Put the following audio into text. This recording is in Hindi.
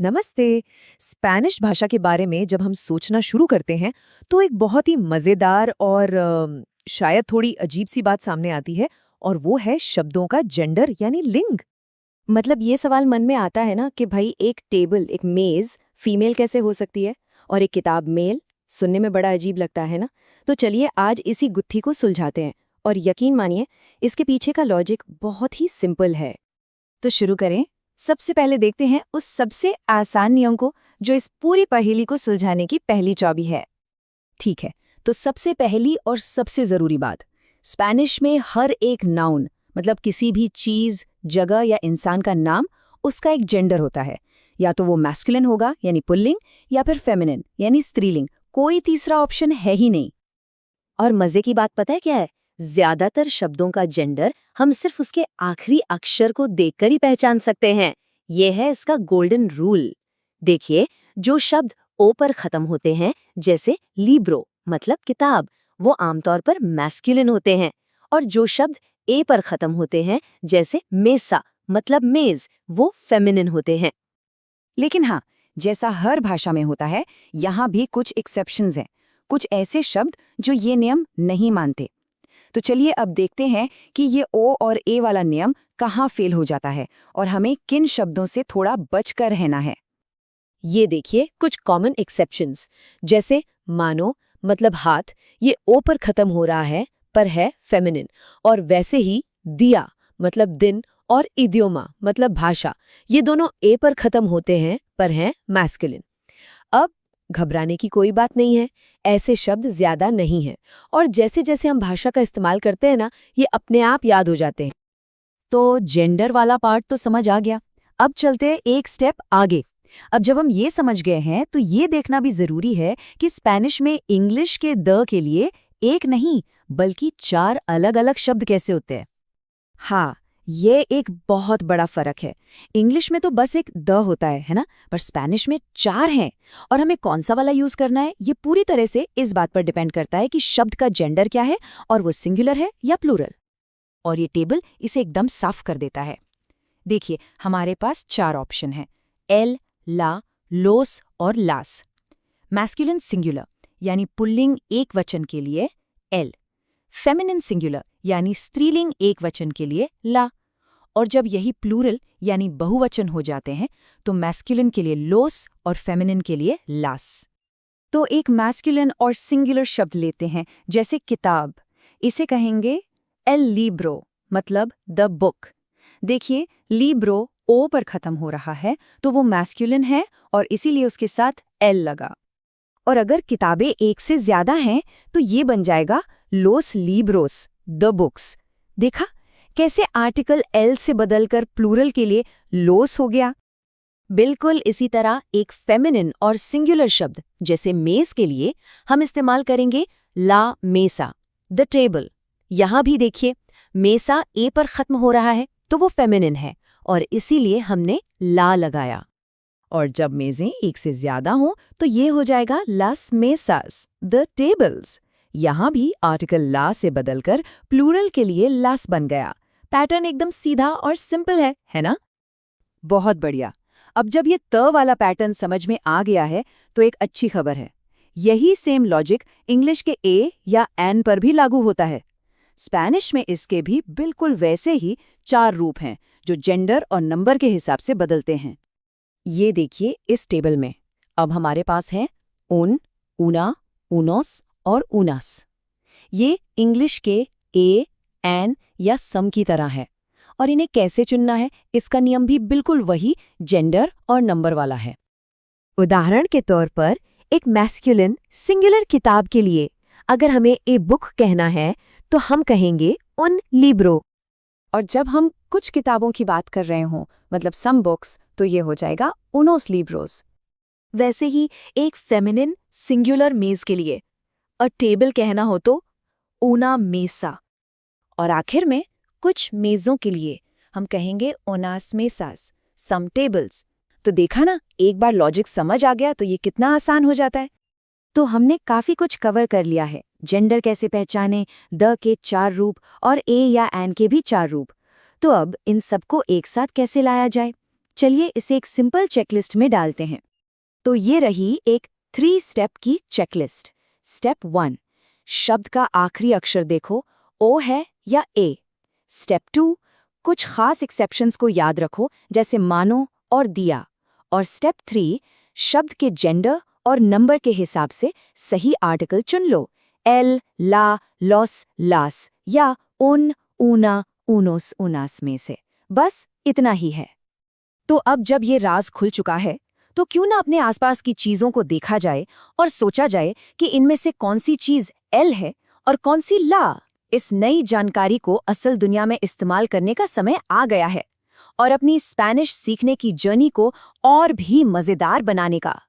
नमस्ते। स्पैनिश भाषा के बारे में जब हम सोचना शुरू करते हैं तो एक बहुत ही मज़ेदार और शायद थोड़ी अजीब सी बात सामने आती है, और वो है शब्दों का जेंडर यानी लिंग। मतलब ये सवाल मन में आता है ना कि भाई एक टेबल, एक मेज फीमेल कैसे हो सकती है और एक किताब मेल। सुनने में बड़ा अजीब लगता है ना। तो चलिए आज इसी गुत्थी को सुलझाते हैं। और यकीन मानिए, इसके पीछे का लॉजिक बहुत ही सिंपल है। तो शुरू करें। सबसे पहले देखते हैं उस सबसे आसान नियम को, जो इस पूरी पहेली को सुलझाने की पहली चाबी है। ठीक है, तो सबसे पहली और सबसे जरूरी बात, स्पैनिश में हर एक नाउन, मतलब किसी भी चीज, जगह या इंसान का नाम, उसका एक जेंडर होता है। या तो वो मैस्कुलिन होगा यानी पुल्लिंग, या फिर फेमिनिन यानी स्त्रीलिंग। कोई तीसरा ऑप्शन है ही नहीं। और मजे की बात पता है क्या है? ज्यादातर शब्दों का जेंडर हम सिर्फ उसके आखिरी अक्षर को देखकर ही पहचान सकते हैं। यह है इसका गोल्डन रूल। देखिए, जो शब्द ओ पर खत्म होते हैं, जैसे लिब्रो मतलब किताब, वो आमतौर पर मैस्कुलिन होते हैं। और जो शब्द ए पर खत्म होते हैं, जैसे मेसा मतलब मेज, वो फेमिनिन होते हैं। लेकिन हाँ, जैसा हर भाषा में होता है, यहाँ भी कुछ एक्सेप्शंस हैं। कुछ ऐसे शब्द जो ये नियम नहीं मानते। तो चलिए अब देखते हैं कि ये ओ और ए वाला नियम कहाँ फेल हो जाता है और हमें किन शब्दों से थोड़ा बचकर रहना है। ये देखिए कुछ कॉमन एक्सेप्शंस, जैसे मानो मतलब हाथ, ये ओ पर खत्म हो रहा है पर है फेमिनिन। और वैसे ही दिया मतलब दिन और इडियोमा मतलब भाषा, ये दोनों ए पर खत्म होते हैं पर हैं मैस्कुलिन। अब घबराने की कोई बात नहीं है, ऐसे शब्द ज्यादा नहीं हैं, और जैसे जैसे हम भाषा का इस्तेमाल करते हैं ना, ये अपने आप याद हो जाते हैं। तो जेंडर वाला पार्ट तो समझ आ गया। अब चलते हैं एक स्टेप आगे। अब जब हम ये समझ गए हैं, तो ये देखना भी जरूरी है कि स्पेनिश में इंग्लिश के द के लिए एक नहीं बल्कि 4 अलग-अलग शब्द कैसे होते हैं। हाँ, ये एक बहुत बड़ा फर्क है। इंग्लिश में तो बस एक द होता है ना? पर स्पेनिश में 4 हैं। और हमें कौन सा वाला यूज करना है, ये पूरी तरह से इस बात पर डिपेंड करता है कि शब्द का जेंडर क्या है और वो सिंगुलर है या प्लूरल। और ये टेबल इसे एकदम साफ कर देता है। देखिए, हमारे पास 4 ऑप्शन हैं: एल, ला, लोस और लास। मैस्कुलिन सिंगुलर यानी पुल्लिंग एक वचन के लिए एल, फेमिनिन सिंगुलर यानी स्त्रीलिंग एक वचन के लिए ला। और जब यही प्लूरल यानी बहुवचन हो जाते हैं, तो मैस्कुलिन के लिए लोस और फेमिनिन के लिए लास। तो एक मैस्कुलिन और सिंगुलर शब्द लेते हैं, जैसे किताब। इसे कहेंगे एल लिब्रो मतलब द बुक। देखिए, लिब्रो ओ पर खत्म हो रहा है, तो वो मैस्कुलिन है और इसीलिए उसके साथ एल लगा। और अगर किताबें एक से ज्यादा हैं, तो ये बन जाएगा लोस लिब्रोस द बुक्स। देखा कैसे आर्टिकल एल से बदलकर प्लूरल के लिए लोस हो गया। बिल्कुल इसी तरह एक फेमिनिन और सिंगुलर शब्द जैसे मेज के लिए हम इस्तेमाल करेंगे ला मेसा द टेबल। यहां भी देखिए, मेसा ए पर खत्म हो रहा है, तो वो फेमिनिन है और इसीलिए हमने ला लगाया। और जब मेजें एक से ज्यादा हों, तो ये हो जाएगा लास मेसास द टेबल्स। यहां भी आर्टिकल ला से बदलकर प्लूरल के लिए लास बन गया। पैटर्न एकदम सीधा और सिंपल है ना? बहुत बढ़िया। अब जब ये त वाला पैटर्न समझ में आ गया है, तो एक अच्छी खबर है। यही सेम लॉजिक इंग्लिश के ए या एन पर भी लागू होता है। स्पैनिश में इसके भी बिल्कुल वैसे ही 4 रूप हैं, जो जेंडर और नंबर के हिसाब से बदलते हैं। ये देखिए इस टेबल में अब हमारे पास हैं उन, उना, उनोस और उनास। ये इंग्लिश के ए, एन या सम की तरह है। और इन्हें कैसे चुनना है, इसका नियम भी बिल्कुल वही जेंडर और नंबर वाला है। उदाहरण के तौर पर एक मैस्कुलिन सिंगुलर किताब के लिए अगर हमें ए बुक कहना है, तो हम कहेंगे उन लिब्रो। और जब हम कुछ किताबों की बात कर रहे हों, मतलब सम बुक्स, तो ये हो जाएगा उनोस लिब्रोस। वैसे ही एक फेमिनिन सिंगुलर मेज के लिए अ टेबल कहना हो तो ऊना मेसा। और आखिर में कुछ मेज़ों के लिए हम कहेंगे ओनास मेसास सम टेबल्स। तो देखा ना, एक बार लॉजिक समझ आ गया तो ये कितना आसान हो जाता है। तो हमने काफी कुछ कवर कर लिया है। जेंडर कैसे पहचाने, द के 4 रूप और ए या एन के भी 4 रूप। तो अब इन सबको एक साथ कैसे लाया जाए? चलिए इसे एक सिंपल चेकलिस्ट में डालते हैं। तो ये रही एक 3 स्टेप की चेकलिस्ट। स्टेप 1, शब्द का आखिरी अक्षर देखो, ओ है या ए। स्टेप 2, कुछ खास एक्सेप्शंस को याद रखो, जैसे मानो और दिया। और स्टेप 3, शब्द के जेंडर और नंबर के हिसाब से सही आर्टिकल चुन लो, एल, ला, लॉस, लास या उन, ऊना, ऊनोस, उनास में से। बस इतना ही है। तो अब जब ये राज खुल चुका है, तो क्यों ना अपने आसपास की चीजों को देखा जाए और सोचा जाए कि इनमें से कौन सी चीज एल है और कौन सी ला। इस नई जानकारी को असल दुनिया में इस्तेमाल करने का समय आ गया है और अपनी स्पेनिश सीखने की जर्नी को और भी मजेदार बनाने का।